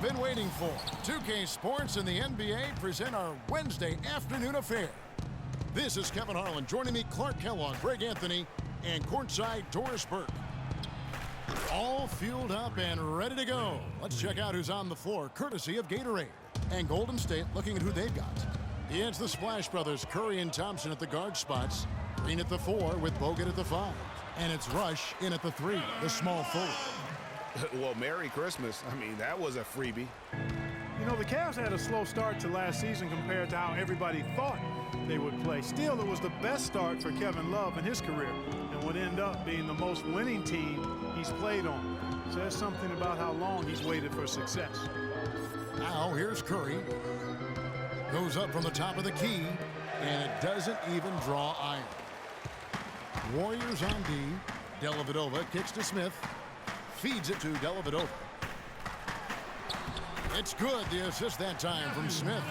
been waiting for. 2K Sports and the NBA present our Wednesday afternoon affair. This is Kevin Harlan. Joining me, Clark Kellogg, Greg Anthony, and courtside Doris Burke. All fueled up and ready to go. Let's check out who's on the floor, courtesy of Gatorade. And Golden State looking at who they've got. It's the Splash Brothers, Curry and Thompson at the guard spots. Green at the 4 with Bogut at the 5. And it's Rush in at the 3, the small forward. Well, Merry Christmas. I mean, that was a freebie. You know, the Cavs had a slow start to last season compared to how everybody thought they would play. Still, it was the best start for Kevin Love in his career and would end up being the most winning team he's played on. Says something about how long he's waited for success. Now, here's Curry. Goes up from the top of the key, and it doesn't even draw iron. Warriors on D. Dellavedova kicks to Smith. Feeds it to Dellavedova. It's good, the assist that time from Smith.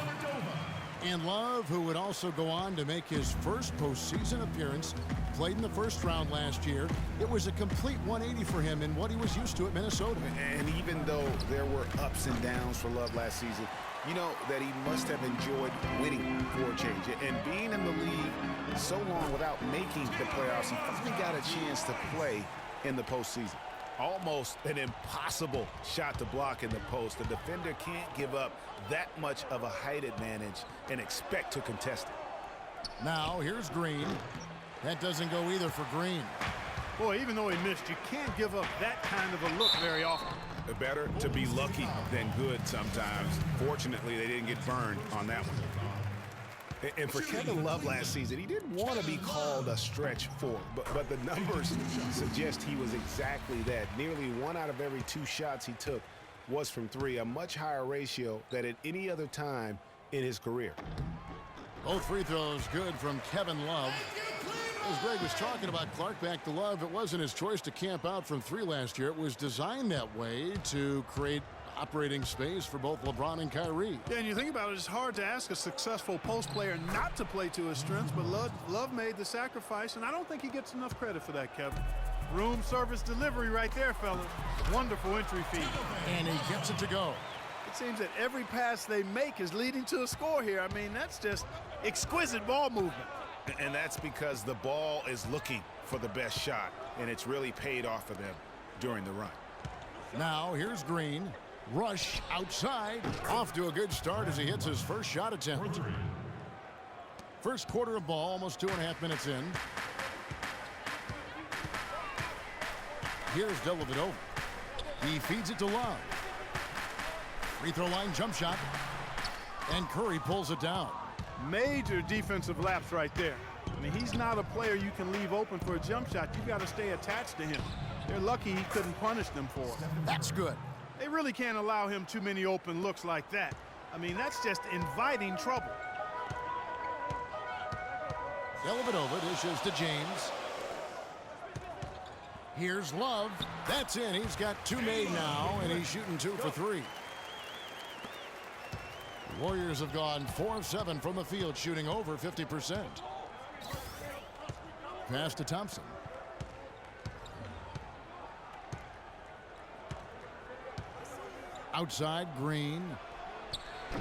And Love, who would also go on to make his first postseason appearance, played in the first round last year. It was a complete 180 for him in what he was used to at Minnesota. And even though there were ups and downs for Love last season, you know that he must have enjoyed winning for a change. And being in the league so long without making the playoffs, he finally got a chance to play in the postseason. Almost an impossible shot to block in the post. The defender can't give up that much of a height advantage and expect to contest it. Now, here's Green. That doesn't go either for Green. Boy, even though he missed, you can't give up that kind of a look very often. Better to be lucky than good sometimes. Fortunately, they didn't get burned on that one. And for Kevin Love last season, he didn't want to be called a stretch four, but the numbers suggest he was exactly that. Nearly 1 out of every 2 shots he took was from 3, a much higher ratio than at any other time in his career. Both free throws good from Kevin Love. As Greg was talking about, Clark, back to Love, it wasn't his choice to camp out from 3 last year. It was designed that way to create operating space for both LeBron and Kyrie. Yeah, and you think about it, it's hard to ask a successful post player not to play to his strengths, but Love made the sacrifice, and I don't think he gets enough credit for that, Kevin. Room service delivery right there, fellas. Wonderful entry feed. And he gets it to go. It seems that every pass they make is leading to a score here. I mean, that's just exquisite ball movement. And that's because the ball is looking for the best shot, and it's really paid off for them during the run. Now, here's Green. Rush outside. Off to a good start as he hits his first shot attempt. First quarter of ball, almost 2.5 minutes in. Here's Dellavedova. He feeds it to Love. Free throw line jump shot. And Curry pulls it down. Major defensive lapse right there. I mean, he's not a player you can leave open for a jump shot. You've got to stay attached to him. They're lucky he couldn't punish them for it. That's good. They really can't allow him too many open looks like that. I mean, that's just inviting trouble. Dellavedova dishes to James. Here's Love. That's in. He's got 2 made now, and he's shooting 2 for 3. The Warriors have gone 4 of 7 from the field, shooting over 50%. Pass to Thompson. Outside, Green.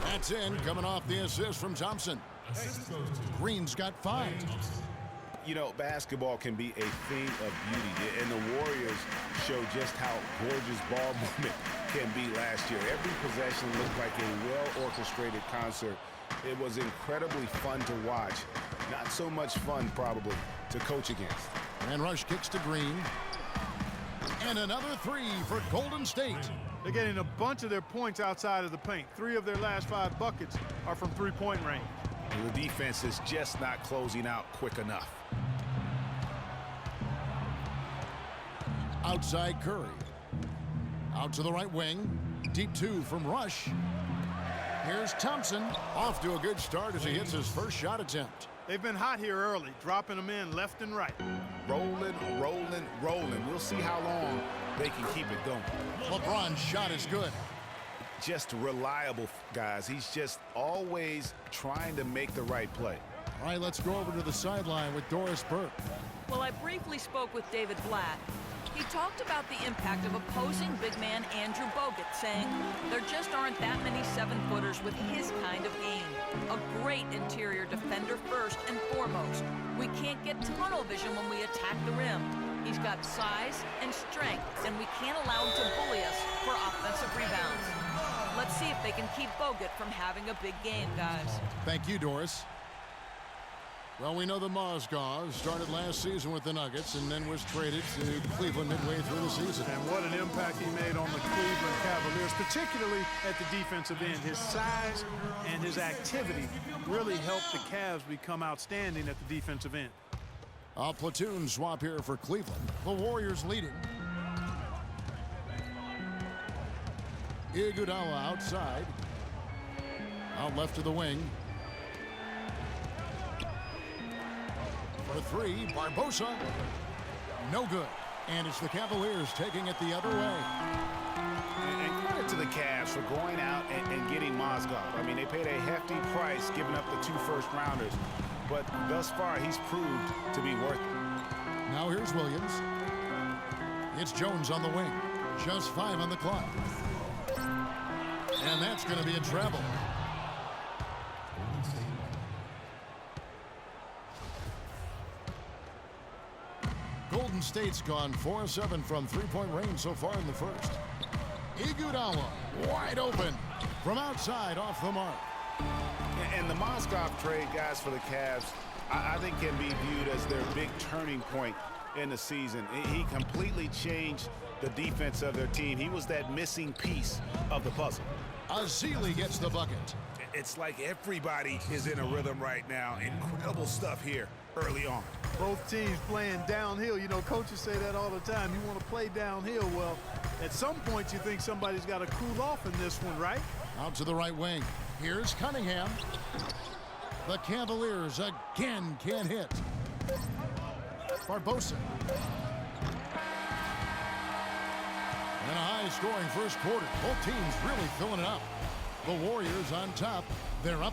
That's in, coming off the assist from Thompson. Green's got 5. You know, basketball can be a thing of beauty, and the Warriors show just how gorgeous ball movement can be last year. Every possession looked like a well-orchestrated concert. It was incredibly fun to watch. Not so much fun, probably, to coach against. And Rush kicks to Green. And another 3 for Golden State. They're getting a bunch of their points outside of the paint. 3 of their last 5 buckets are from 3-point range. The defense is just not closing out quick enough. Outside Curry. Out to the right wing. Deep 2 from Rush. Here's Thompson. Off to a good start as he hits his first shot attempt. They've been hot here early, dropping them in left and right. Rolling, rolling, rolling. We'll see how long they can keep it going. LeBron's shot is good. Just reliable, guys. He's just always trying to make the right play. All right, let's go over to the sideline with Doris Burke. Well, I briefly spoke with David Blatt. He talked about the impact of opposing big man Andrew Bogut, saying, there just aren't that many 7-footers with his kind of game. A great interior defender first and foremost. We can't get tunnel vision when we attack the rim. He's got size and strength, and we can't allow him to bully us for offensive rebounds. Let's see if they can keep Bogut from having a big game, guys. Thank you, Doris. Well, we know that Mozgov started last season with the Nuggets and then was traded to Cleveland midway through the season. And what an impact he made on the Cleveland Cavaliers, particularly at the defensive end. His size and his activity really helped the Cavs become outstanding at the defensive end. A platoon swap here for Cleveland. The Warriors leading. Iguodala outside. Out left to the wing. For three, Barbosa. No good. And it's the Cavaliers taking it the other way. And credit to the Cavs for going out and getting Mozgov. I mean, they paid a hefty price giving up the 2 first-rounders. But thus far, he's proved to be worth it. Now here's Williams. It's Jones on the wing. Just 5 on the clock. And that's going to be a travel. Golden State's gone 4-7 from three-point range so far in the first. Iguodala wide open from outside off the mark. And the Mozgov trade, guys, for the Cavs, I think can be viewed as their big turning point in the season. He completely changed the defense of their team. He was that missing piece of the puzzle. Azili gets the bucket. It's like everybody is in a rhythm right now. Incredible stuff here early on. Both teams playing downhill. You know, coaches say that all the time. You want to play downhill. Well, at some point you think somebody's got to cool off in this one, right? Out to the right wing. Here's Cunningham. The Cavaliers again can't hit. Barbosa. And a high-scoring first quarter. Both teams really filling it up. The Warriors on top. They're up